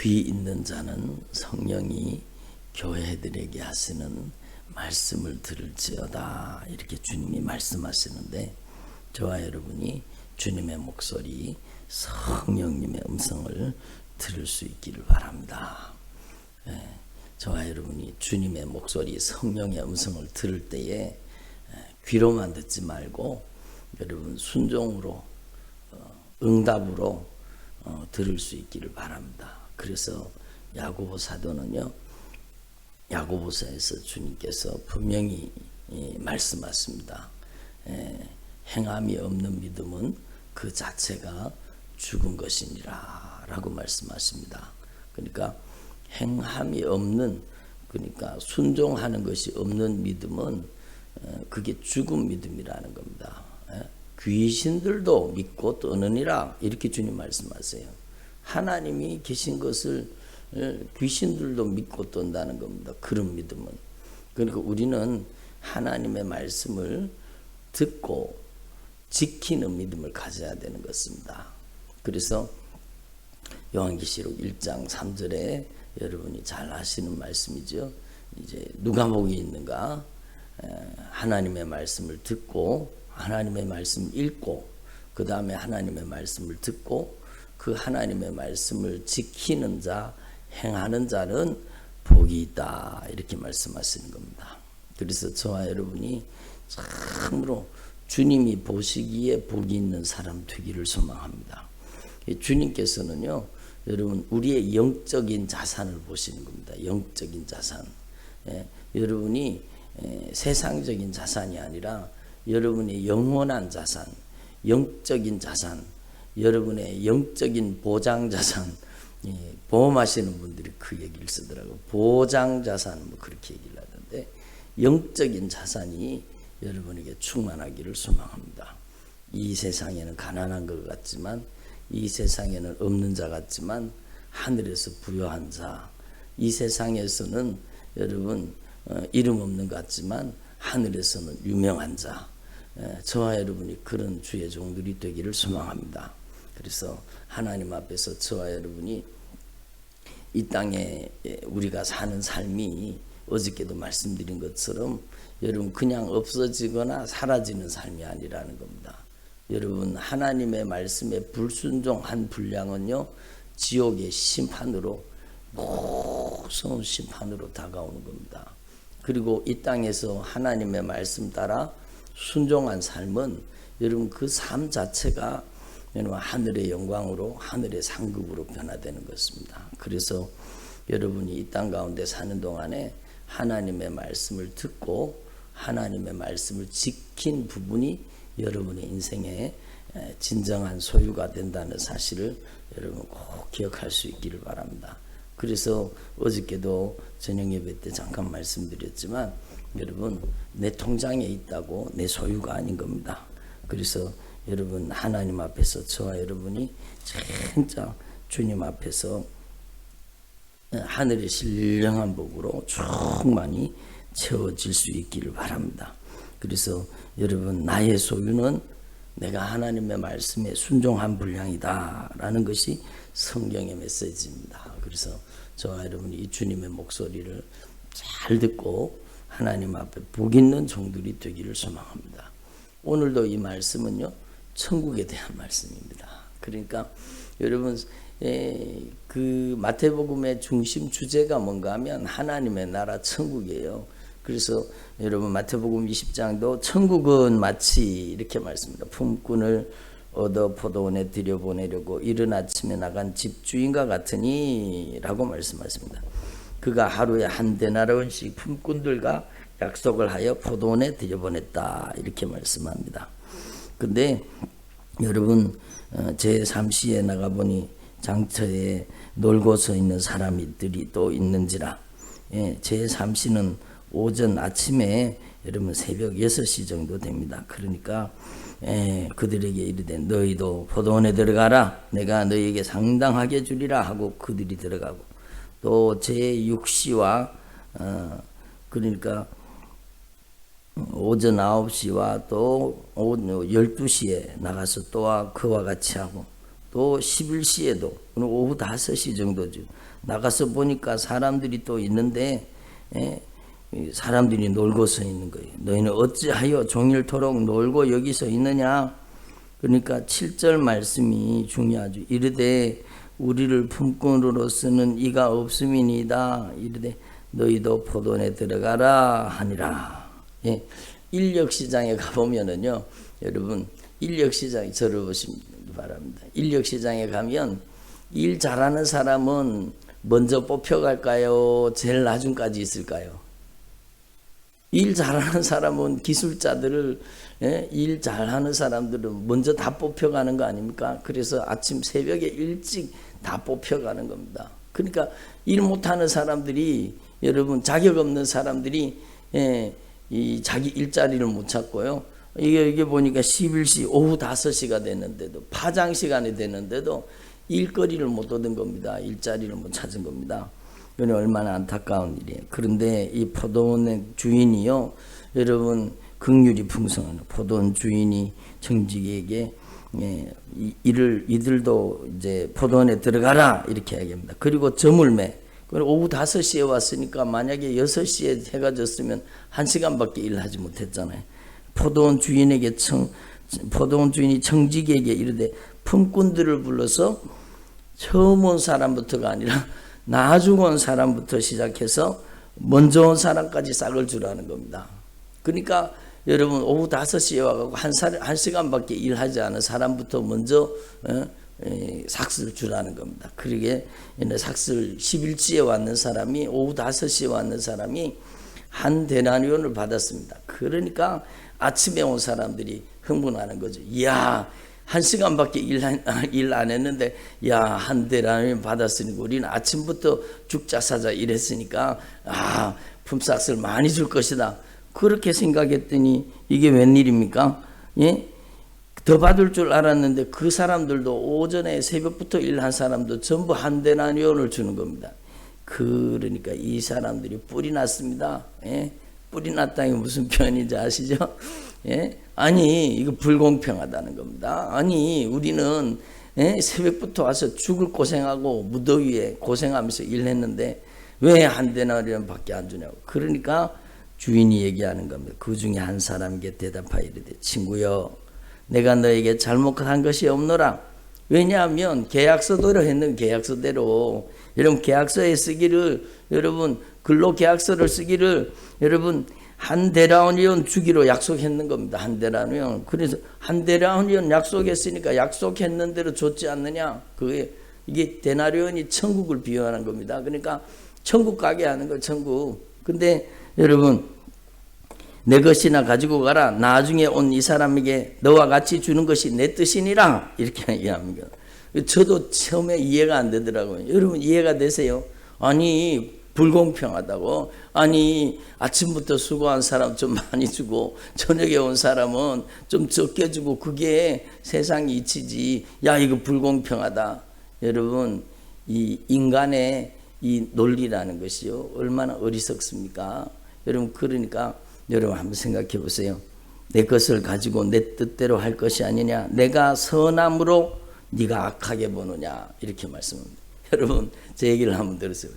귀 있는 자는 성령이 교회들에게 하시는 말씀을 들을지어다, 이렇게 주님이 말씀하시는데, 저와 여러분이 주님의 목소리, 성령님의 음성을 들을 수 있기를 바랍니다. 저와 여러분이 주님의 목소리, 성령의 음성을 들을 때에 귀로만 듣지 말고 여러분 순종으로, 응답으로 들을 수 있기를 바랍니다. 그래서 야고보 사도는요, 야고보서에서 주님께서 분명히 말씀하십니다. 행함이 없는 믿음은 그 자체가 죽은 것이니라 라고 말씀하십니다. 그러니까 행함이 없는, 그러니까 순종하는 것이 없는 믿음은 그게 죽은 믿음이라는 겁니다. 귀신들도 믿고 떠느니라, 이렇게 주님 말씀하세요. 하나님이 계신 것을 귀신들도 믿고 떤다는 겁니다. 그런 믿음은. 그러니까 우리는 하나님의 말씀을 듣고 지키는 믿음을 가져야 되는 것입니다. 그래서 요한계시록 1장 3절에 여러분이 잘 아시는 말씀이죠. 이제 누가 복이 있는가? 하나님의 말씀을 듣고 하나님의 말씀을 읽고 그 다음에 하나님의 말씀을 듣고 그 하나님의 말씀을 지키는 자, 행하는 자는 복이 있다, 이렇게 말씀하시는 겁니다. 그래서 저와 여러분이 참으로 주님이 보시기에 복이 있는 사람 되기를 소망합니다. 주님께서는요, 여러분 우리의 영적인 자산을 보시는 겁니다. 영적인 자산. 여러분이 세상적인 자산이 아니라 여러분의 영원한 자산, 영적인 자산, 여러분의 영적인 보장 자산. 보험하시는 분들이 그 얘기를 쓰더라고요. 보장 자산, 뭐 그렇게 얘기를 하던데, 영적인 자산이 여러분에게 충만하기를 소망합니다. 이 세상에는 가난한 것 같지만, 이 세상에는 없는 자 같지만 하늘에서 부유한 자, 이 세상에서는 여러분 이름 없는 것 같지만 하늘에서는 유명한 자, 저와 여러분이 그런 주의 종들이 되기를 소망합니다. 그래서 하나님 앞에서 저와 여러분이 이 땅에 우리가 사는 삶이 어저께도 말씀드린 것처럼 여러분 그냥 없어지거나 사라지는 삶이 아니라는 겁니다. 여러분 하나님의 말씀에 불순종한 분량은요, 지옥의 심판으로, 무서운 심판으로 다가오는 겁니다. 그리고 이 땅에서 하나님의 말씀 따라 순종한 삶은 여러분 그 삶 자체가 여러분 하늘의 영광으로, 하늘의 상급으로 변화되는 것입니다. 그래서 여러분이 이 땅 가운데 사는 동안에 하나님의 말씀을 듣고 하나님의 말씀을 지킨 부분이 여러분의 인생의 진정한 소유가 된다는 사실을 여러분 꼭 기억할 수 있기를 바랍니다. 그래서 어저께도 저녁 예배 때 잠깐 말씀드렸지만 여러분 내 통장에 있다고 내 소유가 아닌 겁니다. 그래서 여러분 하나님 앞에서 저와 여러분이 진짜 주님 앞에서 하늘의 신령한 복으로 충만히 채워질 수 있기를 바랍니다. 그래서 여러분 나의 소유는 내가 하나님의 말씀에 순종한 분량이다 라는 것이 성경의 메시지입니다. 그래서 저와 여러분이 이 주님의 목소리를 잘 듣고 하나님 앞에 복 있는 종들이 되기를 소망합니다. 오늘도 이 말씀은요, 천국에 대한 말씀입니다. 그러니까 여러분 그 마태복음의 중심 주제가 뭔가 하면 하나님의 나라 천국이에요. 그래서 여러분 마태복음 20장도 천국은 마치 이렇게 말씀합니다. 품꾼을 얻어 포도원에 들여보내려고 이른 아침에 나간 집주인과 같으니 라고 말씀하십니다. 그가 하루에 한 데나리온씩 품꾼들과 약속을 하여 포도원에 들여보냈다, 이렇게 말씀합니다. 근데 여러분 제3시에 나가보니 장터에 놀고 서 있는 사람들이 또 있는지라. 제3시는 오전 아침에 여러분 새벽 6시 정도 됩니다. 그러니까 그들에게 이르되 너희도 포도원에 들어가라, 내가 너희에게 상당하게 주리라 하고 그들이 들어가고, 또 제6시와 그러니까 오전 9시와 또 12시에 나가서 또한 그와 같이 하고, 또 11시에도 오후 5시 정도죠. 나가서 보니까 사람들이 또 있는데 사람들이 놀고 서 있는 거예요. 너희는 어찌하여 종일토록 놀고 여기 서 있느냐. 그러니까 7절 말씀이 중요하죠. 이르되 우리를 품꾼으로서는 이가 없음이니이다. 이르되 너희도 포도원에 들어가라 하니라. 인력시장에 가보면은요, 여러분 인력시장에 저를 보시기 바랍니다. 인력시장에 가면 일 잘하는 사람은 먼저 뽑혀갈까요? 제일 나중까지 있을까요? 일 잘하는 사람은 기술자들을 일 잘하는 사람들은 먼저 다 뽑혀가는 거 아닙니까? 그래서 아침 새벽에 일찍 다 뽑혀가는 겁니다. 그러니까 일 못하는 사람들이 여러분 자격 없는 사람들이 이 자기 일자리를 못 찾고요. 이게 보니까 11시 오후 5시가 됐는데도 파장 시간이 됐는데도 일거리를 못 얻은 겁니다. 일자리를 못 찾은 겁니다. 이건 얼마나 안타까운 일이에요. 그런데 이 포도원의 주인이요, 여러분 긍휼이 풍성한 포도원 주인이 청지기에게 이들도 이제 포도원에 들어가라 이렇게 얘기합니다. 그리고 점을 매. 오후 5시에 왔으니까 만약에 6시에 해가 졌으면 1시간밖에 일하지 못했잖아요. 포도원 주인이 청지기에게 이르되 품꾼들을 불러서 처음 온 사람부터가 아니라 나중 온 사람부터 시작해서 먼저 온 사람까지 싹을 주라는 겁니다. 그러니까 여러분 오후 5시에 와가지고 1시간밖에 일하지 않은 사람부터 먼저 삭스를 주라는 겁니다. 그러게 삭스를 10일치에 왔는 사람이 오후 5시에 왔는 사람이 한 데나리온을 받았습니다. 그러니까 아침에 온 사람들이 흥분하는 거죠. 이야, 1시간밖에 일 안 했는데 한 데나리온 받았으니까 우리는 아침부터 죽자 사자 일했으니까 품삯을 많이 줄 것이다. 그렇게 생각했더니 이게 웬일입니까? 더 받을 줄 알았는데 그 사람들도 오전에 새벽부터 일한 사람도 전부 한 데나리온을 주는 겁니다. 그러니까 이 사람들이 뿔이 났습니다. 뿔이 났다는 게 무슨 표현인지 아시죠? 아니 이거 불공평하다는 겁니다. 아니 우리는 새벽부터 와서 죽을 고생하고 무더위에 고생하면서 일했는데 왜 한 데나리온 밖에 안 주냐고. 그러니까 주인이 얘기하는 겁니다. 그 중에 한 사람에게 대답하여 이르되 친구여 내가 너에게 잘못한 것이 없노라. 왜냐하면 계약서대로 했는 계약서대로 여러분 계약서에 쓰기를 여러분 근로계약서를 쓰기를 여러분 한 데나리온 주기로 약속했는 겁니다. 한 데나리온. 그래서 한 데나리온 약속했으니까 약속했는 대로 줬지 않느냐. 이게 데나리온이 천국을 비유하는 겁니다. 그러니까 천국 가게 하는 거 천국. 근데 여러분 내 것이나 가지고 가라. 나중에 온 이 사람에게 너와 같이 주는 것이 내 뜻이니라. 이렇게 얘기합니다. 저도 처음에 이해가 안 되더라고요. 여러분 이해가 되세요? 아니 불공평하다고. 아니 아침부터 수고한 사람 좀 많이 주고 저녁에 온 사람은 좀 적게 주고 그게 세상의 이치지. 야 이거 불공평하다. 여러분 이 인간의 이 논리라는 것이요 얼마나 어리석습니까? 여러분 그러니까 여러분 한번 생각해 보세요. 내 것을 가지고 내 뜻대로 할 것이 아니냐. 내가 선함으로 네가 악하게 보느냐. 이렇게 말씀합니다. 여러분 제 얘기를 한번 들으세요.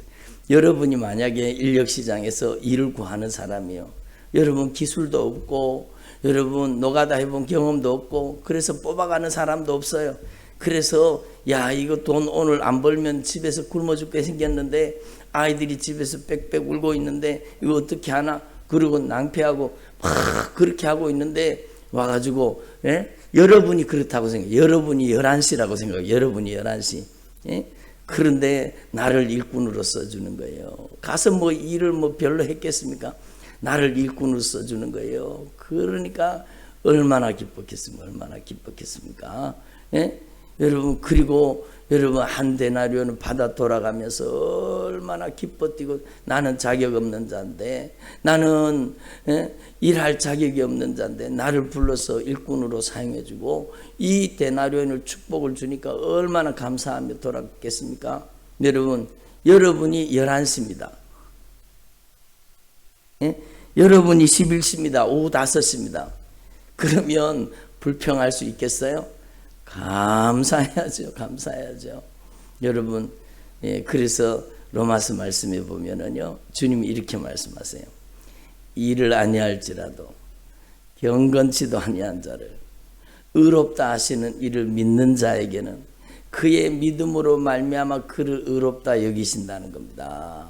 여러분이 만약에 인력시장에서 일을 구하는 사람이요. 여러분 기술도 없고 여러분 노가다 해본 경험도 없고 그래서 뽑아가는 사람도 없어요. 그래서 야 이거 돈 오늘 안 벌면 집에서 굶어 죽게 생겼는데 아이들이 집에서 빽빽 울고 있는데 이거 어떻게 하나. 그리고 낭패하고 막 그렇게 하고 있는데 와가지고 여러분이 그렇다고 생각해요. 여러분이 11시라고 생각해요. 여러분이 11시. 그런데 나를 일꾼으로 써주는 거예요. 가서 뭐 일을 뭐 별로 했겠습니까? 나를 일꾼으로 써주는 거예요. 그러니까 얼마나 기뻤겠습니까? 얼마나 기뻤겠습니까? 여러분 그리고 여러분 한 데나리온을 받아 돌아가면서 얼마나 기뻐뛰고 나는 자격 없는 자인데 나는 일할 자격이 없는 자인데 나를 불러서 일꾼으로 사용해주고 이 데나리온을 축복을 주니까 얼마나 감사하며 돌아갔겠습니까? 여러분 여러분이 11시입니다. 여러분이 11시입니다. 오후 5시입니다. 그러면 불평할 수 있겠어요? 감사해야죠. 감사해야죠. 여러분, 그래서 로마서 말씀에 보면은요, 주님이 이렇게 말씀하세요. 일을 아니할지라도 경건치도 아니한 자를 의롭다 하시는 이를 믿는 자에게는 그의 믿음으로 말미암아 그를 의롭다 여기신다는 겁니다.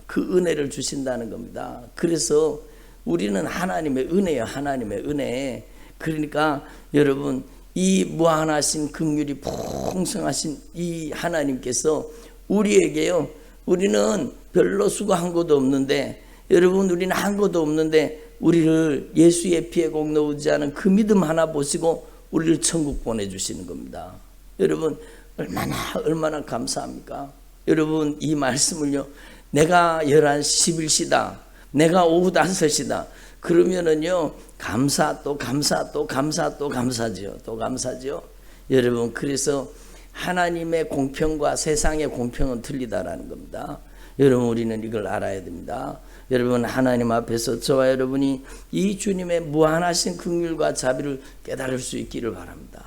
그 은혜를 주신다는 겁니다. 그래서 우리는 하나님의 은혜예요. 하나님의 은혜. 그러니까 여러분, 이 무한하신 긍휼이 풍성하신 이 하나님께서 우리에게요, 우리는 별로 수고한 것도 없는데, 여러분, 우리는 한 것도 없는데 우리를 예수의 피에 꼭 넣지 않은 그 믿음 하나 보시고 우리를 천국 보내주시는 겁니다. 여러분, 얼마나 감사합니까? 여러분, 이 말씀을요, 내가 11시 11시다, 내가 오후 5시다 그러면은요, 감사 또 감사 또 감사 또 감사지요. 또 감사지요. 여러분, 그래서 하나님의 공평과 세상의 공평은 틀리다라는 겁니다. 여러분, 우리는 이걸 알아야 됩니다. 여러분, 하나님 앞에서 저와 여러분이 이 주님의 무한하신 긍휼과 자비를 깨달을 수 있기를 바랍니다.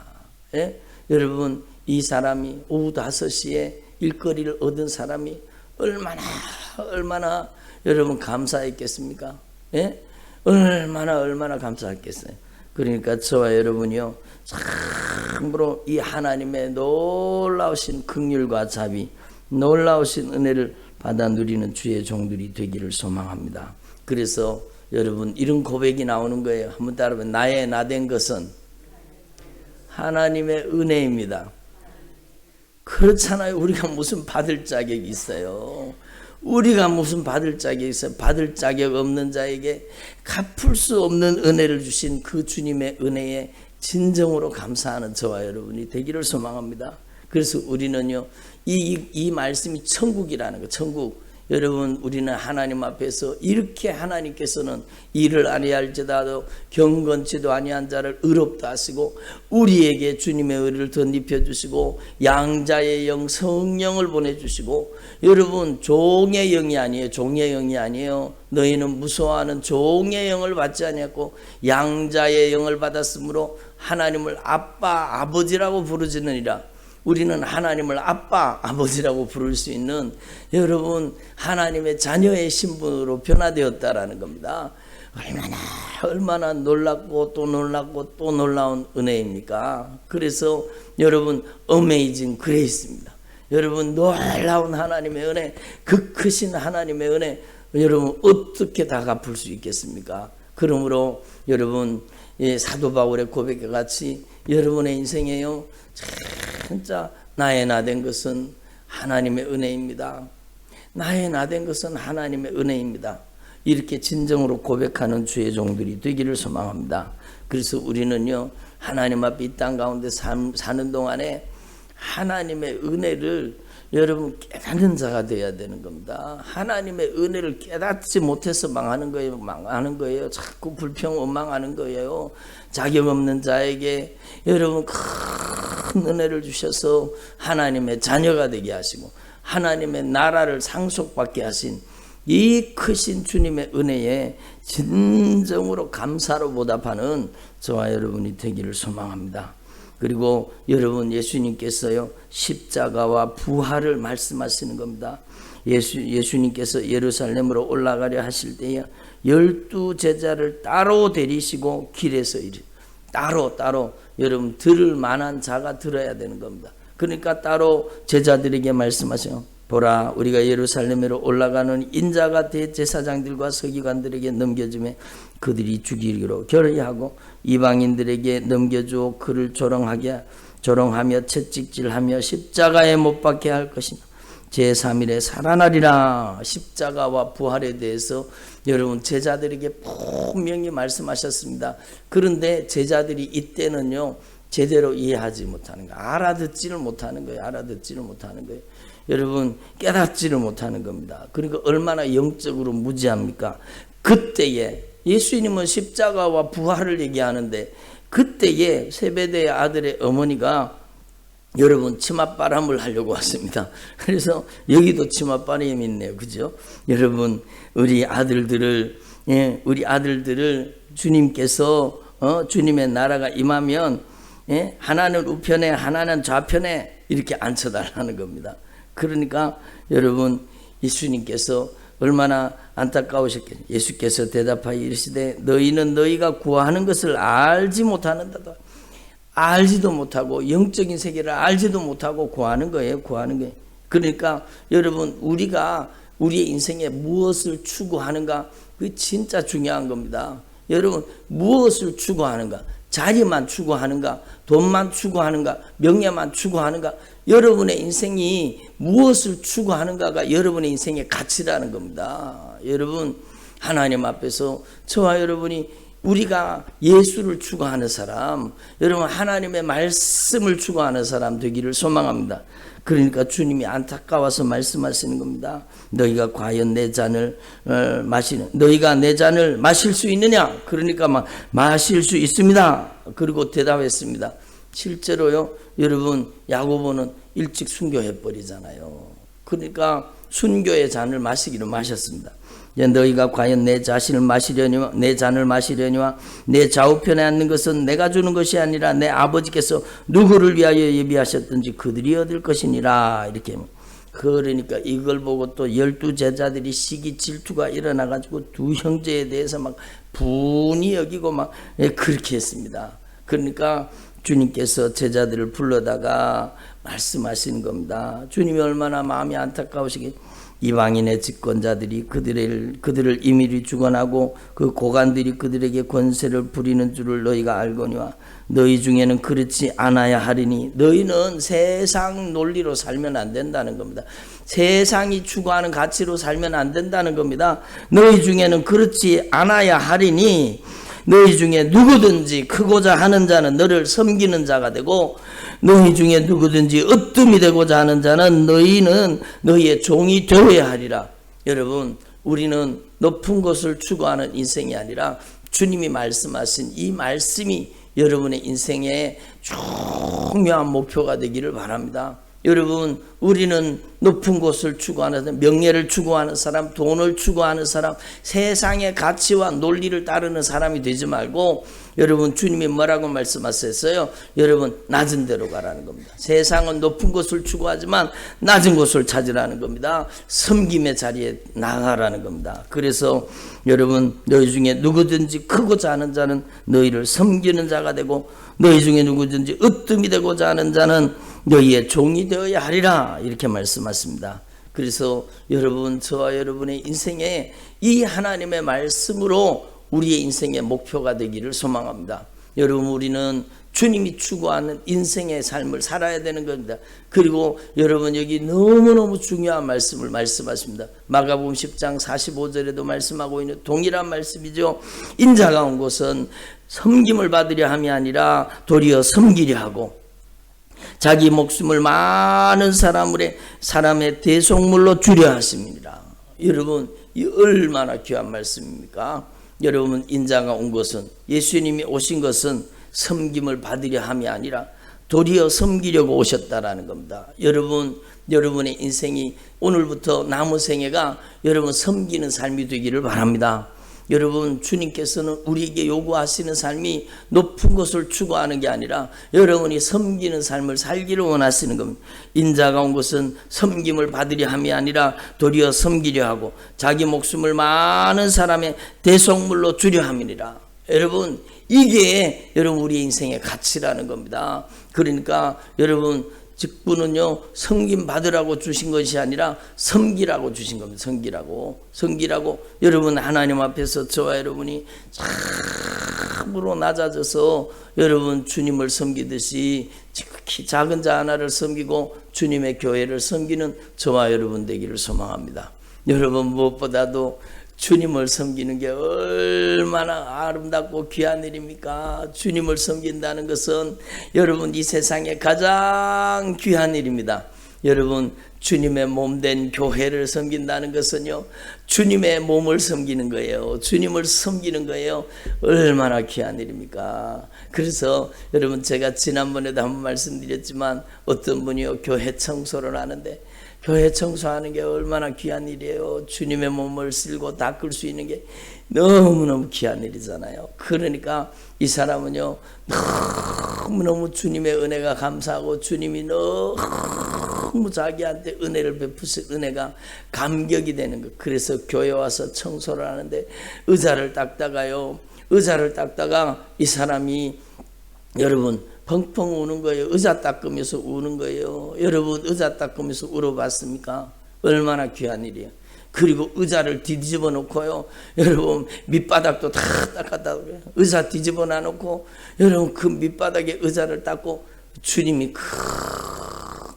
예? 여러분, 이 사람이 오후 5시에 일거리를 얻은 사람이 얼마나 여러분 감사했겠습니까? 예? 얼마나 감사했겠어요. 그러니까 저와 여러분이요, 참으로 이 하나님의 놀라우신 긍휼과 자비, 놀라우신 은혜를 받아 누리는 주의 종들이 되기를 소망합니다. 그래서 여러분, 이런 고백이 나오는 거예요. 한번 따라해봐. 나의 나된 것은 하나님의 은혜입니다. 그렇잖아요. 우리가 무슨 받을 자격이 있어요? 우리가 무슨 받을 자격이 있어요? 받을 자격 없는 자에게 갚을 수 없는 은혜를 주신 그 주님의 은혜에 진정으로 감사하는 저와 여러분이 되기를 소망합니다. 그래서 우리는요, 이 말씀이 천국이라는 거, 천국. 여러분, 우리는 하나님 앞에서 이렇게 하나님께서는 일을 아니할지라도 경건치도 아니한 자를 의롭다 하시고 우리에게 주님의 의를 덧입혀 주시고 양자의 영 성령을 보내주시고, 여러분, 종의 영이 아니에요. 종의 영이 아니에요. 너희는 무서워하는 종의 영을 받지 아니했고 양자의 영을 받았으므로 하나님을 아빠 아버지라고 부르지느니라. 우리는 하나님을 아빠 아버지라고 부를 수 있는, 여러분, 하나님의 자녀의 신분으로 변화되었다라는 겁니다. 얼마나 놀랍고 또 놀랍고 또 놀라운 은혜입니까? 그래서 여러분, 어메이징 그레이스입니다. 여러분, 놀라운 하나님의 은혜, 그 크신 하나님의 은혜, 여러분, 어떻게 다 갚을 수 있겠습니까? 그러므로 여러분, 사도 바울의 고백과 같이 여러분의 인생에요, 진짜 나의 나된 것은 하나님의 은혜입니다. 나의 나된 것은 하나님의 은혜입니다. 이렇게 진정으로 고백하는 주의 종들이 되기를 소망합니다. 그래서 우리는요, 하나님 앞에 이 땅 가운데 사는 동안에 하나님의 은혜를 여러분 깨닫는 자가 되어야 되는 겁니다. 하나님의 은혜를 깨닫지 못해서 망하는 거예요. 자꾸 불평 원망하는 거예요. 자격 없는 자에게 여러분 큰 은혜를 주셔서 하나님의 자녀가 되게 하시고 하나님의 나라를 상속받게 하신 이 크신 주님의 은혜에 진정으로 감사로 보답하는 저와 여러분이 되기를 소망합니다. 그리고 여러분, 예수님께서요, 십자가와 부활을 말씀하시는 겁니다. 예수님께서 예루살렘으로 올라가려 하실 때에 12 제자를 따로 데리시고 길에서 따로 여러분 들을 만한 자가 들어야 되는 겁니다. 그러니까 따로 제자들에게 말씀하세요. 보라, 우리가 예루살렘으로 올라가는 인자가 대제사장들과 서기관들에게 넘겨주매 그들이 죽이기로 결의하고 이방인들에게 넘겨주어 그를 조롱하며 채찍질하며 십자가에 못 박게 할 것이며 제3일에 살아나리라. 십자가와 부활에 대해서 여러분 제자들에게 분명히 말씀하셨습니다. 그런데 제자들이 이때는요 제대로 이해하지 못하는 거예요. 알아듣지를 못하는 거예요. 여러분, 깨닫지를 못하는 겁니다. 그러니까 얼마나 영적으로 무지합니까? 그때에 예수님은 십자가와 부활을 얘기하는데 그때에 세베대의 아들의 어머니가 여러분 치맛바람을 하려고 왔습니다. 그래서 여기도 치맛바람이 있네요. 그죠? 여러분, 우리 아들들을 주님께서 주님의 나라가 임하면 예? 하나는 우편에 하나는 좌편에 이렇게 앉혀달라는 겁니다. 그러니까 여러분 예수님께서 얼마나 안타까우셨겠어요. 예수께서 대답하여 이르시되 너희는 너희가 구하는 것을 알지 못하는다도 알지도 못하고 영적인 세계를 알지도 못하고 구하는 거예요. 구하는 거예요. 그러니까 여러분 우리가 우리의 인생에 무엇을 추구하는가 그게 진짜 중요한 겁니다. 여러분 무엇을 추구하는가 자리만 추구하는가 돈만 추구하는가 명예만 추구하는가 여러분의 인생이 무엇을 추구하는가가 여러분의 인생의 가치라는 겁니다. 여러분 하나님 앞에서 저와 여러분이 우리가 예수를 추구하는 사람 여러분 하나님의 말씀을 추구하는 사람 되기를 소망합니다. 그러니까 주님이 안타까워서 말씀하시는 겁니다. 너희가 과연 내 잔을 너희가 내 잔을 마실 수 있느냐? 그러니까 마실 수 있습니다. 그리고 대답했습니다. 실제로요 여러분 야고보는 일찍 순교해 버리잖아요. 그러니까 순교의 잔을 마시기로 마셨습니다. 너희가 과연 내 잔을 마시려니와 내 좌우편에 앉는 것은 내가 주는 것이 아니라 내 아버지께서 누구를 위하여 예비하셨든지 그들이 얻을 것이니라. 이렇게. 그러니까 이걸 보고 또 12 제자들이 시기 질투가 일어나 가지고 두 형제에 대해서 막 분이 여기고 막 그렇게 했습니다. 그러니까 주님께서 제자들을 불러다가 말씀하시는 겁니다. 주님이 얼마나 마음이 안타까우시게 이방인의 집권자들이 그들을 임의로 주관하고 그 고관들이 그들에게 권세를 부리는 줄을 너희가 알거니와 너희 중에는 그렇지 않아야 하리니 너희는 세상 논리로 살면 안 된다는 겁니다. 세상이 추구하는 가치로 살면 안 된다는 겁니다. 너희 중에는 그렇지 않아야 하리니 너희 중에 누구든지 크고자 하는 자는 너를 섬기는 자가 되고 너희 중에 누구든지 으뜸이 되고자 하는 자는 너희는 너희의 종이 되어야 하리라. 여러분 우리는 높은 것을 추구하는 인생이 아니라 주님이 말씀하신 이 말씀이 여러분의 인생의 중요한 목표가 되기를 바랍니다. 여러분 우리는 높은 곳을 추구하는 사람, 명예를 추구하는 사람, 돈을 추구하는 사람, 세상의 가치와 논리를 따르는 사람이 되지 말고 여러분 주님이 뭐라고 말씀하셨어요? 여러분 낮은 데로 가라는 겁니다. 세상은 높은 곳을 추구하지만 낮은 곳을 찾으라는 겁니다. 섬김의 자리에 나가라는 겁니다. 그래서 여러분 너희 중에 누구든지 크고자 하는 자는 너희를 섬기는 자가 되고 너희 중에 누구든지 으뜸이 되고자 하는 자는 너희의 종이 되어야 하리라. 이렇게 말씀하십니다. 그래서 여러분 저와 여러분의 인생에 이 하나님의 말씀으로 우리의 인생의 목표가 되기를 소망합니다. 여러분 우리는 주님이 추구하는 인생의 삶을 살아야 되는 겁니다. 그리고 여러분 여기 너무너무 중요한 말씀을 말씀하십니다. 마가복음 10장 45절에도 말씀하고 있는 동일한 말씀이죠. 인자가 온 것은 섬김을 받으려 함이 아니라 도리어 섬기려 하고 자기 목숨을 많은 사람의 대속물로 주려 하십니다. 여러분 이 얼마나 귀한 말씀입니까? 여러분 인자가 온 것은 예수님이 오신 것은 섬김을 받으려 함이 아니라 도리어 섬기려고 오셨다라는 겁니다. 여러분의 인생이 오늘부터 남은 생애가 여러분 섬기는 삶이 되기를 바랍니다. 여러분 주님께서는 우리에게 요구하시는 삶이 높은 것을 추구하는 게 아니라 여러분이 섬기는 삶을 살기를 원하시는 겁니다. 인자가 온 것은 섬김을 받으려 함이 아니라 도리어 섬기려 하고 자기 목숨을 많은 사람의 대속물로 주려 함이니라. 여러분 이게 여러분 우리 인생의 가치라는 겁니다. 그러니까 여러분 직분은요 섬김 받으라고 주신 것이 아니라 섬기라고 주신 겁니다. 섬기라고 여러분 하나님 앞에서 저와 여러분이 참으로 낮아져서 여러분 주님을 섬기듯이 지극히 작은 자 하나를 섬기고 주님의 교회를 섬기는 저와 여러분 되기를 소망합니다. 여러분 무엇보다도 주님을 섬기는 게 얼마나 아름답고 귀한 일입니까? 주님을 섬긴다는 것은 여러분 이 세상에 가장 귀한 일입니다. 여러분 주님의 몸된 교회를 섬긴다는 것은요 주님의 몸을 섬기는 거예요. 주님을 섬기는 거예요. 얼마나 귀한 일입니까? 그래서 여러분 제가 지난번에도 한번 말씀드렸지만 어떤 분이요 교회 청소를 하는데 교회 청소하는 게 얼마나 귀한 일이에요. 주님의 몸을 쓸고 닦을 수 있는 게 너무너무 귀한 일이잖아요. 그러니까 이 사람은요 너무너무 주님의 은혜가 감사하고 주님이 너무 자기한테 은혜를 베푸신 은혜가 감격이 되는 것. 그래서 교회 와서 청소를 하는데 의자를 닦다가요, 의자를 닦다가 이 사람이 여러분 펑펑 우는 거예요. 의자 닦으면서 우는 거예요. 여러분 의자 닦으면서 울어봤습니까? 얼마나 귀한 일이에요. 그리고 의자를 뒤집어 놓고요, 여러분 밑바닥도 다 닦았다 그래요. 의자 뒤집어 놔놓고 여러분 그 밑바닥에 의자를 닦고 주님이 그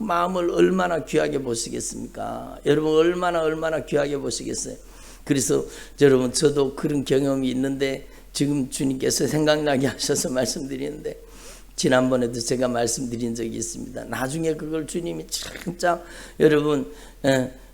마음을 얼마나 귀하게 보시겠습니까? 여러분 얼마나 귀하게 보시겠어요? 그래서 여러분 저도 그런 경험이 있는데 지금 주님께서 생각나게 하셔서 말씀드리는데, 지난번에도 제가 말씀드린 적이 있습니다. 나중에 그걸 주님이 진짜 여러분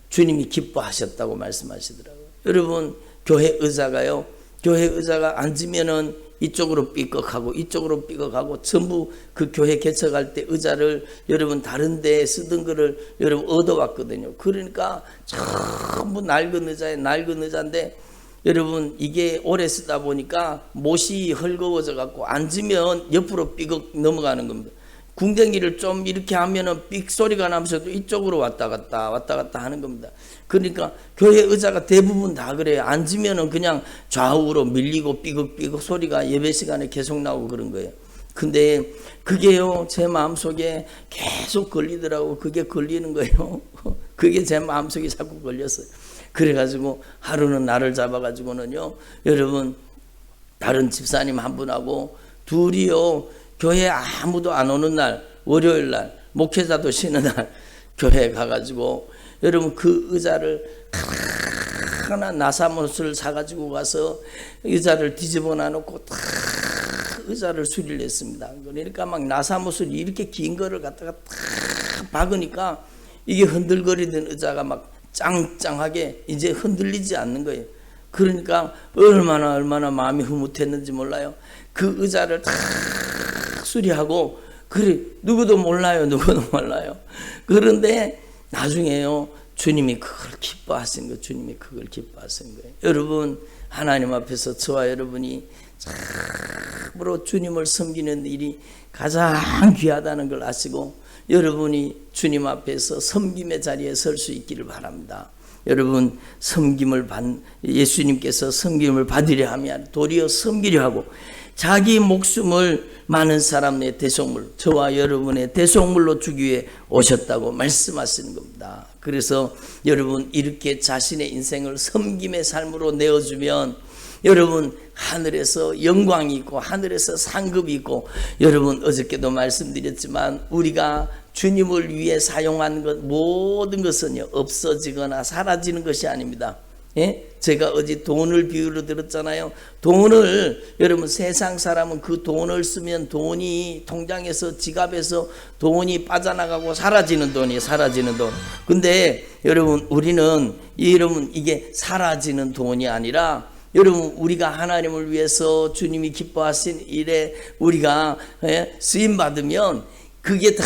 주님이 기뻐하셨다고 말씀하시더라고요. 여러분 교회 의자가요, 교회 의자가 앉으면은 이쪽으로 삐걱하고 이쪽으로 삐걱하고 전부 그 교회 개척할 때 의자를 여러분 다른 데 쓰던 거를 여러분 얻어왔거든요. 그러니까 전부 낡은 의자인데 여러분 이게 오래 쓰다 보니까 못이 헐거워져 갖고 앉으면 옆으로 삐걱 넘어가는 겁니다. 궁뎅이를 좀 이렇게 하면은 삑 소리가 나면서도 이쪽으로 왔다 갔다 하는 겁니다. 그러니까 교회 의자가 대부분 다 그래요. 앉으면은 그냥 좌우로 밀리고 삐걱삐걱 소리가 예배 시간에 계속 나오고 그런 거예요. 근데 그게요, 제 마음속에 계속 걸리더라고. 그게 걸리는 거예요. 그게 제 마음속에 자꾸 걸렸어요. 그래가지고 하루는 나를 잡아가지고는요, 여러분 다른 집사님 한 분하고 둘이요, 교회 아무도 안 오는 날, 월요일 날, 목회자도 쉬는 날 교회에 가가지고 여러분 그 의자를 하나 나사못을 사가지고 가서 의자를 뒤집어 놔놓고 다 의자를 수리를 했습니다. 그러니까 막 나사못을 이렇게 긴 거를 갖다가 탁 박으니까 이게 흔들거리던 의자가 막 짱짱하게 이제 흔들리지 않는 거예요. 그러니까 얼마나 마음이 흐뭇했는지 몰라요. 그 의자를 다 수리하고, 그래 누구도 몰라요. 그런데 나중에요, 주님이 그걸 기뻐하신 거예요. 주님이 그걸 기뻐하신 거예요. 여러분 하나님 앞에서 저와 여러분이 참으로 주님을 섬기는 일이 가장 귀하다는 걸 아시고 여러분이 주님 앞에서 섬김의 자리에 설 수 있기를 바랍니다. 여러분 예수님께서 섬김을 받으려 하면 도리어 섬기려 하고 자기 목숨을 많은 사람의 대속물, 저와 여러분의 대속물로 주기 위해 오셨다고 말씀하시는 겁니다. 그래서 여러분 이렇게 자신의 인생을 섬김의 삶으로 내어주면 여러분 하늘에서 영광이 있고 하늘에서 상급이 있고, 여러분 어저께도 말씀드렸지만 우리가 주님을 위해 사용한 것 모든 것은요 없어지거나 사라지는 것이 아닙니다. 예? 제가 어제 돈을 비유로 들었잖아요. 돈을 여러분 세상 사람은 그 돈을 쓰면 돈이 통장에서 지갑에서 돈이 빠져나가고 사라지는 돈. 근데 여러분 우리는 여러분 이게 사라지는 돈이 아니라 여러분 우리가 하나님을 위해서 주님이 기뻐하신 일에 우리가 쓰임 받으면 그게 다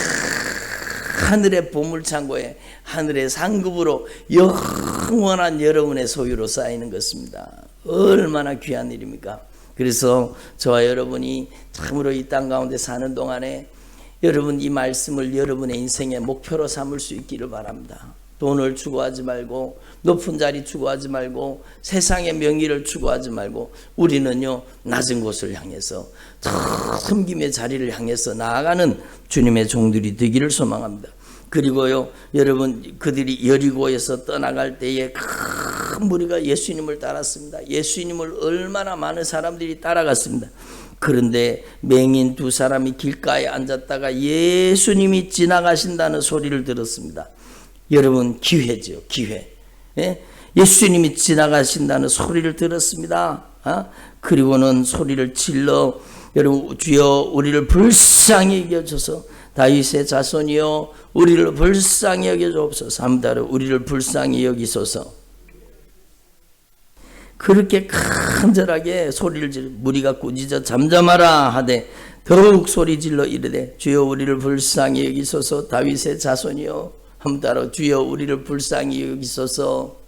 하늘의 보물창고에 하늘의 상급으로 영원한 여러분의 소유로 쌓이는 것입니다. 얼마나 귀한 일입니까? 그래서 저와 여러분이 참으로 이 땅 가운데 사는 동안에 여러분 이 말씀을 여러분의 인생의 목표로 삼을 수 있기를 바랍니다. 돈을 추구하지 말고 높은 자리 추구하지 말고 세상의 명예를 추구하지 말고 우리는요 낮은 곳을 향해서 섬김의 자리를 향해서 나아가는 주님의 종들이 되기를 소망합니다. 그리고요 여러분 그들이 여리고에서 떠나갈 때에 큰 무리가 예수님을 따랐습니다. 예수님을 얼마나 많은 사람들이 따라갔습니다. 그런데 맹인 두 사람이 길가에 앉았다가 예수님이 지나가신다는 소리를 들었습니다. 여러분 기회죠, 기회. 예? 예수님이 지나가신다는 소리를 들었습니다. 그리고는 소리를 질러 여러분 주여 우리를 불쌍히 여겨줘서 다윗의 자손이여 우리를 불쌍히 여겨주옵소서. 함따라 우리를 불쌍히 여기소서. 그렇게 간절하게 소리를 질러 무리가 꾸짖어 잠잠하라 하되 더욱 소리 질러 이르되 주여 우리를 불쌍히 여기소서. 다윗의 자손이여 함따라 주여 우리를 불쌍히 여기소서.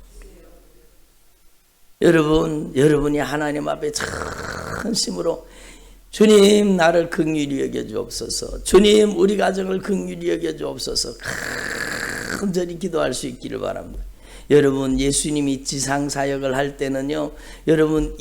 여러분이 하나님 앞에 전심으로 주님 나를 긍휼히 여겨주옵소서. 주님 우리 가정을 긍휼히 여겨주옵소서. 간절히 기도할 수 있기를 바랍니다. 여러분 예수님이 지상 사역을 할 때는요, 여러분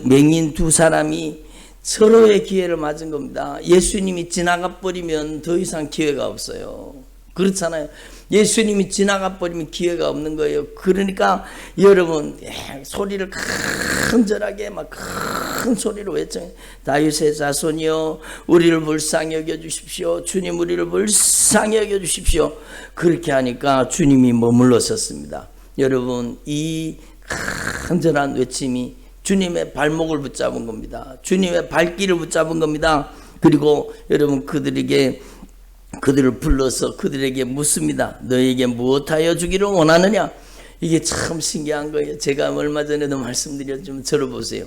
맹인 두 사람이 서로의 기회를 맞은 겁니다. 예수님이 지나가 버리면 더 이상 기회가 없어요. 그렇잖아요. 예수님이 지나가 버리면 기회가 없는 거예요. 그러니까 여러분 소리를 간절하게 막 큰 소리로 외쳐, 다윗의 자손이여 우리를 불쌍히 여겨주십시오. 주님 우리를 불쌍히 여겨주십시오. 그렇게 하니까 주님이 머물러섰습니다. 여러분 이 간절한 외침이 주님의 발목을 붙잡은 겁니다. 주님의 발길을 붙잡은 겁니다. 그리고 여러분 그들을 불러서 그들에게 묻습니다. 너에게 무엇하여 주기를 원하느냐? 이게 참 신기한 거예요. 제가 얼마 전에도 말씀드렸지만 들어보세요.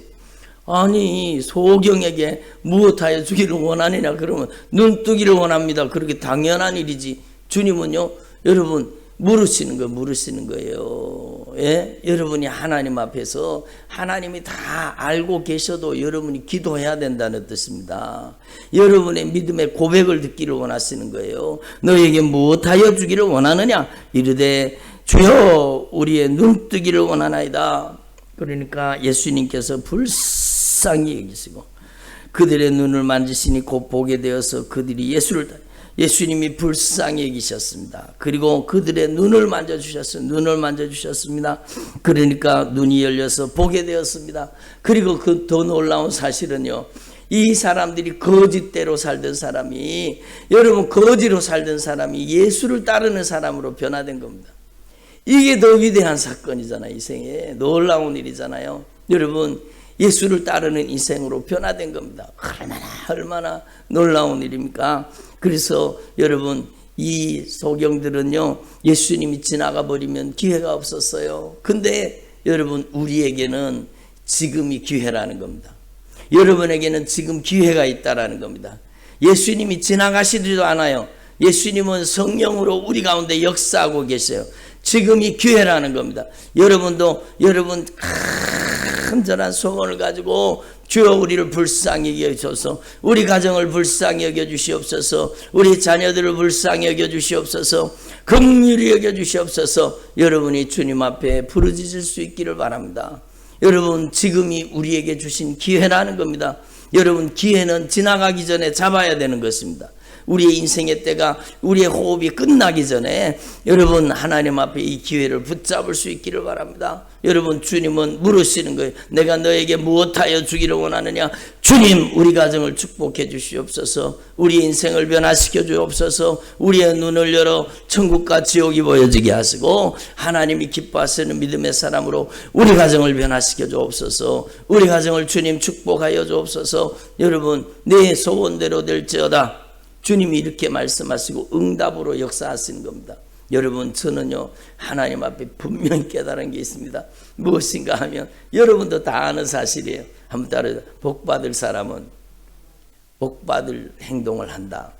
아니 소경에게 무엇하여 주기를 원하느냐 그러면 눈뜨기를 원합니다. 그렇게 당연한 일이지. 주님은요 여러분 물으시는 거예요. 예? 여러분이 하나님 앞에서 하나님이 다 알고 계셔도 여러분이 기도해야 된다는 뜻입니다. 여러분의 믿음의 고백을 듣기를 원하시는 거예요. 너에게 무엇하여 주기를 원하느냐? 이르되 주여 우리의 눈뜨기를 원하나이다. 그러니까 예수님께서 불쌍히 여기시고 그들의 눈을 만지시니 곧 보게 되어서 그들이 예수님이 불쌍히 여기셨습니다. 그리고 그들의 눈을 만져주셨습니다. 그러니까 눈이 열려서 보게 되었습니다. 그리고 그 더 놀라운 사실은요, 이 사람들이 거짓대로 살던 사람이, 여러분 거지로 살던 사람이 예수를 따르는 사람으로 변화된 겁니다. 이게 더 위대한 사건이잖아요. 인생에 놀라운 일이잖아요. 여러분 예수를 따르는 인생으로 변화된 겁니다. 얼마나 놀라운 일입니까? 그래서 여러분 이 소경들은요 예수님이 지나가 버리면 기회가 없었어요. 근데 여러분 우리에게는 지금이 기회라는 겁니다. 여러분에게는 지금 기회가 있다라는 겁니다. 예수님이 지나가시지도 않아요. 예수님은 성령으로 우리 가운데 역사하고 계세요. 지금이 기회라는 겁니다. 여러분도 여러분 간절한 소원을 가지고 주여 우리를 불쌍히 여겨주셔서 우리 가정을 불쌍히 여겨주시옵소서, 우리 자녀들을 불쌍히 여겨주시옵소서, 긍휼히 여겨주시옵소서. 여러분이 주님 앞에 부르짖을 수 있기를 바랍니다. 여러분 지금이 우리에게 주신 기회라는 겁니다. 여러분 기회는 지나가기 전에 잡아야 되는 것입니다. 우리의 인생의 때가, 우리의 호흡이 끝나기 전에 여러분 하나님 앞에 이 기회를 붙잡을 수 있기를 바랍니다. 여러분 주님은 물으시는 거예요. 내가 너에게 무엇하여 주기를 원하느냐? 주님 우리 가정을 축복해 주시옵소서, 우리 인생을 변화시켜 주옵소서, 우리의 눈을 열어 천국과 지옥이 보여지게 하시고 하나님이 기뻐하시는 믿음의 사람으로 우리 가정을 변화시켜 주옵소서, 우리 가정을 주님 축복하여 주옵소서. 여러분 내 소원대로 될지어다. 주님이 이렇게 말씀하시고 응답으로 역사하시는 겁니다. 여러분 저는요 하나님 앞에 분명히 깨달은 게 있습니다. 무엇인가 하면 여러분도 다 아는 사실이에요. 한번 따라서 복받을 사람은 복받을 행동을 한다.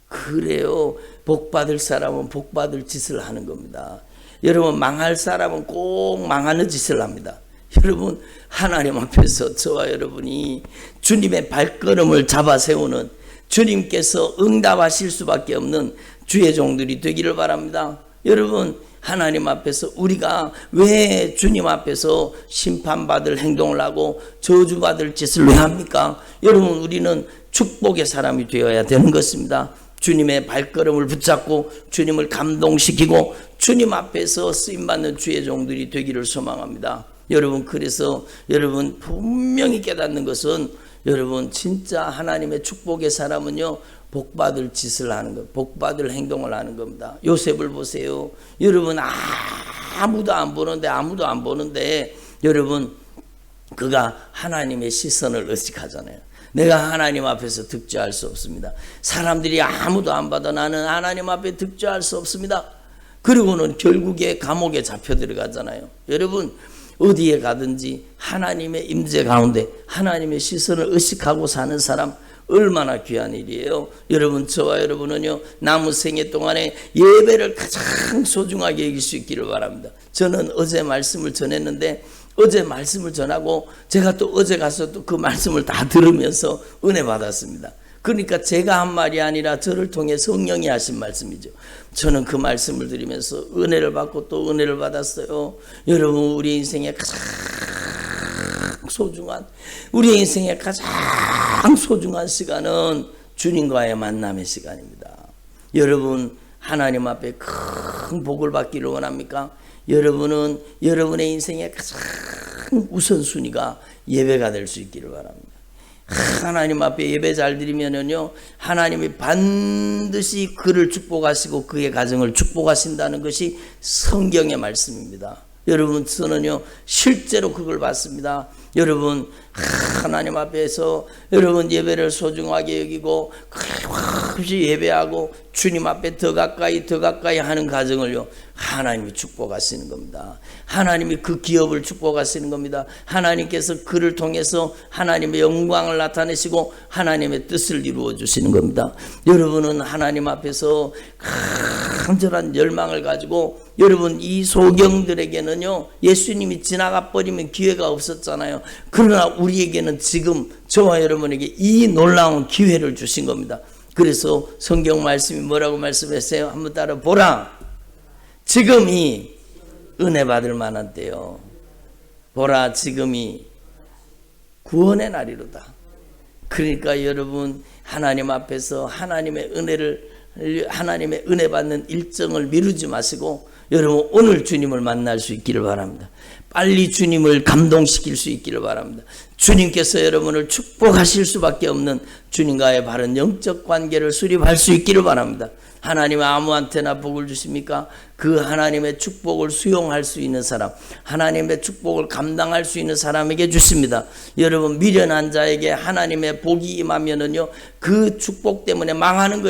그래요. 복받을 사람은 복받을 짓을 하는 겁니다. 여러분 망할 사람은 꼭 망하는 짓을 합니다. 여러분 하나님 앞에서 저와 여러분이 주님의 발걸음을 잡아 세우는, 주님께서 응답하실 수밖에 없는 주의 종들이 되기를 바랍니다. 여러분 하나님 앞에서 우리가 왜 주님 앞에서 심판받을 행동을 하고 저주받을 짓을 왜 합니까? 여러분 우리는 축복의 사람이 되어야 되는 것입니다. 주님의 발걸음을 붙잡고 주님을 감동시키고 주님 앞에서 쓰임받는 주의 종들이 되기를 소망합니다. 여러분 그래서 여러분 분명히 깨닫는 것은, 여러분 진짜 하나님의 축복의 사람은요 복받을 짓을 하는 것, 복받을 행동을 하는 겁니다. 요셉을 보세요. 여러분 아무도 안 보는데 여러분 그가 하나님의 시선을 의식하잖아요. 내가 하나님 앞에서 득죄할 수 없습니다. 사람들이 아무도 안 봐도 나는 하나님 앞에 득죄할 수 없습니다. 그리고는 결국에 감옥에 잡혀 들어가잖아요. 여러분 어디에 가든지 하나님의 임재 가운데 하나님의 시선을 의식하고 사는 사람 얼마나 귀한 일이에요. 여러분 저와 여러분은요 남은 생애 동안에 예배를 가장 소중하게 여길 수 있기를 바랍니다. 저는 어제 말씀을 전했는데 어제 말씀을 전하고 제가 또 어제 가서 또 그 말씀을 다 들으면서 은혜 받았습니다. 그러니까 제가 한 말이 아니라 저를 통해 성령이 하신 말씀이죠. 저는 그 말씀을 들으면서 은혜를 받고 또 은혜를 받았어요. 여러분, 우리 인생의 가장 소중한, 우리 인생의 가장 소중한 시간은 주님과의 만남의 시간입니다. 여러분, 하나님 앞에 큰 복을 받기를 원합니까? 여러분은 여러분의 인생의 가장 우선순위가 예배가 될 수 있기를 바랍니다. 하나님 앞에 예배 잘 드리면은요, 하나님이 반드시 그를 축복하시고 그의 가정을 축복하신다는 것이 성경의 말씀입니다. 여러분, 저는요 실제로 그걸 봤습니다. 여러분, 하나님 앞에서 여러분 예배를 소중하게 여기고 없이 예배하고 주님 앞에 더 가까이 하는 가정을요 하나님이 축복하시는 겁니다. 하나님이 그 기업을 축복하시는 겁니다. 하나님께서 그를 통해서 하나님의 영광을 나타내시고 하나님의 뜻을 이루어 주시는 겁니다. 여러분은 하나님 앞에서 간절한 열망을 가지고, 여러분, 이 소경들에게는요 예수님이 지나가 버리면 기회가 없었잖아요. 그러나 우리에게는 지금 저와 여러분에게 이 놀라운 기회를 주신 겁니다. 그래서 성경 말씀이 뭐라고 말씀했어요? 한번 따라 보라, 지금이 은혜 받을 만한 때요. 보라, 지금이 구원의 날이로다. 그러니까 여러분, 하나님 앞에서 하나님의 은혜 받는 일정을 미루지 마시고 여러분 오늘 주님을 만날 수 있기를 바랍니다. 빨리 주님을 감동시킬 수 있기를 바랍니다. 주님께서 여러분을 축복하실 수밖에 없는 주님과의 바른 영적 관계를 수립할 수 있기를 바랍니다. 하나님은 아무한테나 복을 주십니까? 그 하나님의 축복을 수용할 수 있는 사람, 하나님의 축복을 감당할 수 있는 사람에게 주십니다. 여러분, 미련한 자에게 하나님의 복이 임하면은요 그 축복 때문에 망하는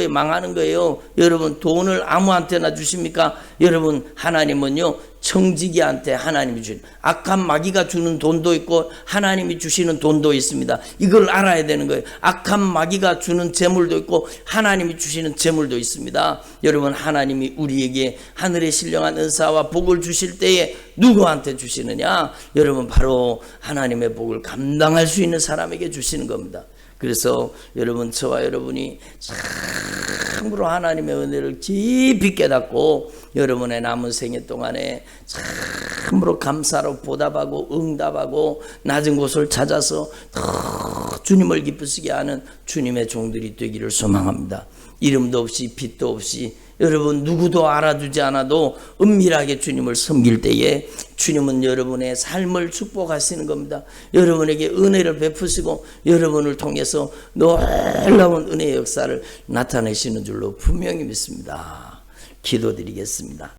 거예요. 여러분, 돈을 아무한테나 주십니까? 여러분, 하나님은요 청지기한테 하나님이 주는, 악한 마귀가 주는 돈도 있고 하나님이 주시는 돈도 있습니다. 이걸 알아야 되는 거예요. 악한 마귀가 주는 재물도 있고 하나님이 주시는 재물도 있습니다. 여러분, 하나님이 우리에게 하늘의 신령한 은사와 복을 주실 때에 누구한테 주시느냐? 여러분, 바로 하나님의 복을 감당할 수 있는 사람에게 주시는 겁니다. 그래서 여러분, 저와 여러분이 참으로 하나님의 은혜를 깊이 깨닫고 여러분의 남은 생애 동안에 참으로 감사로 보답하고 응답하고 낮은 곳을 찾아서 더 주님을 기쁘시게 하는 주님의 종들이 되기를 소망합니다. 이름도 없이 빛도 없이 여러분 누구도 알아주지 않아도 은밀하게 주님을 섬길 때에 주님은 여러분의 삶을 축복하시는 겁니다. 여러분에게 은혜를 베푸시고 여러분을 통해서 놀라운 은혜의 역사를 나타내시는 줄로 분명히 믿습니다. 기도드리겠습니다.